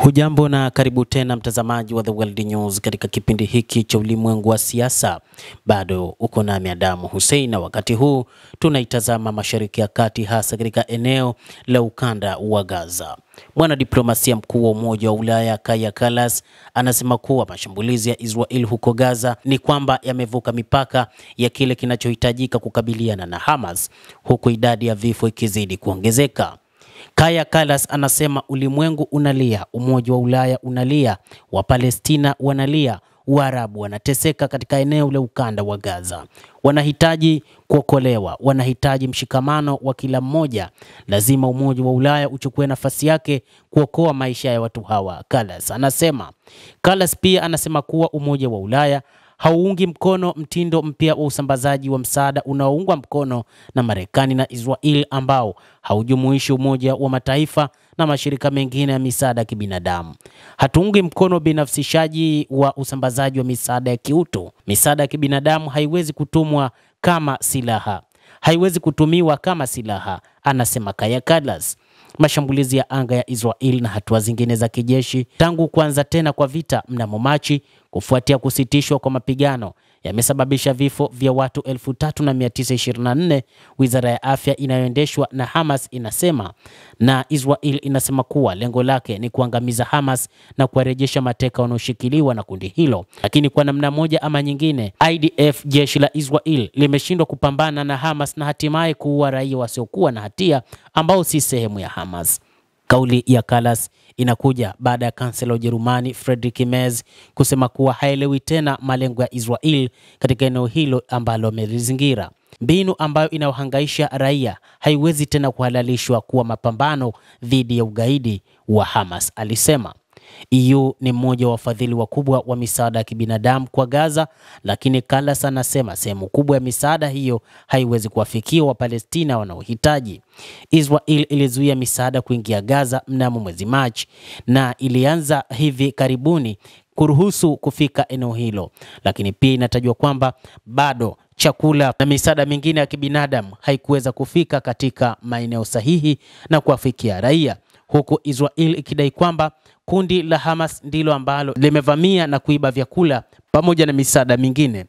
Hujambo na karibu tena mtazamaji wa The World News katika kipindi hiki cha ulimwengu wa siasa. Bado uko nami Adamu Hussein, na wakati huu tunaitazama Mashariki ya Kati, hasa katika eneo la ukanda wa Gaza. Mwanadiplomasia mkuu wa Umoja wa Ulaya Kaja Kallas anasema kuwa mashambulizi ya Israel huko Gaza ni kwamba yamevuka mipaka ya kile kinachohitajika kukabiliana na Hamas, huku idadi ya vifo ikizidi kuongezeka. Kaja Kallas anasema ulimwengu unalia, Umoja wa Ulaya unalia, Wapalestina wanalia, Waarabu wanateseka katika eneo la ukanda wa Gaza. Wanahitaji kuokolewa, wanahitaji mshikamano wa kila mmoja. Lazima Umoja wa Ulaya uchukue nafasi yake kuokoa maisha ya watu hawa, Kallas anasema. Kallas pia anasema kuwa Umoja wa Ulaya hauungi mkono mtindo mpya wa usambazaji wa msaada unaoungwa mkono na Marekani na Israel, ambao haujumuishi Umoja wa Mataifa na mashirika mengine ya misaada ya kibinadamu. Hatuungi mkono binafsishaji wa usambazaji wa misaada ya kiutu. Misaada ya kibinadamu haiwezi kutumiwa kama silaha, anasema Kaja Kallas. Mashambulizi ya anga ya Israel na hatua zingine za kijeshi tangu kuanza tena kwa vita mnamo Machi kufuatia kusitishwa kwa mapigano yamesababisha vifo vya watu 3924, Wizara ya Afya inayoendeshwa na Hamas inasema, na Israel inasema kuwa lengo lake ni kuangamiza Hamas na kuwarejesha mateka wanaoshikiliwa na kundi hilo. Lakini kwa namna moja ama nyingine, IDF, jeshi la Israel, limeshindwa kupambana na Hamas na hatimaye kuua raia wasiokuwa na hatia ambao si sehemu ya Hamas. Kauli ya Kallas inakuja baada ya kansela wa Ujerumani Friedrich Merz kusema kuwa haelewi tena malengo ya Israel katika eneo hilo ambalo amelizingira. Mbinu ambayo inawahangaisha raia haiwezi tena kuhalalishwa kuwa mapambano dhidi ya ugaidi wa Hamas, alisema. EU ni mmoja wa wafadhili wakubwa wa misaada ya kibinadamu kwa Gaza, lakini Kallas anasema sehemu kubwa ya misaada hiyo haiwezi kuwafikia Wapalestina wanaohitaji. Israel ilizuia misaada kuingia Gaza mnamo mwezi Machi na ilianza hivi karibuni kuruhusu kufika eneo hilo, lakini pia inatajwa kwamba bado chakula na misaada mingine ya kibinadamu haikuweza kufika katika maeneo sahihi na kuwafikia raia, huku Israel ikidai kwamba kundi la Hamas ndilo ambalo limevamia na kuiba vyakula pamoja na misaada mingine,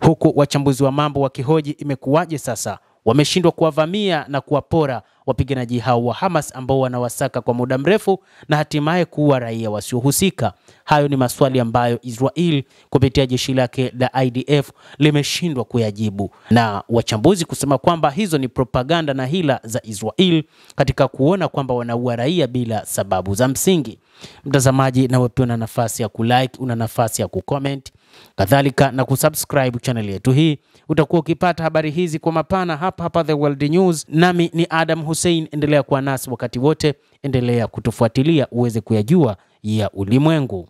huku wachambuzi wa mambo wakihoji imekuwaje sasa wameshindwa kuwavamia na kuwapora wapiganaji hao wa Hamas ambao wanawasaka kwa muda mrefu na hatimaye kuua raia wasiohusika. Hayo ni maswali ambayo Israel kupitia jeshi lake la IDF limeshindwa kuyajibu, na wachambuzi kusema kwamba hizo ni propaganda na hila za Israel katika kuona kwamba wanaua raia bila sababu za msingi. Mtazamaji, na wewe una nafasi ya kulike, una nafasi ya kucomment, kadhalika na kusubscribe channel yetu hii. Utakuwa ukipata habari hizi kwa mapana hapa The World News. Nami ni Adam Hussein, endelea kuwa nasi wakati wote, endelea kutufuatilia uweze kuyajua ya ulimwengu.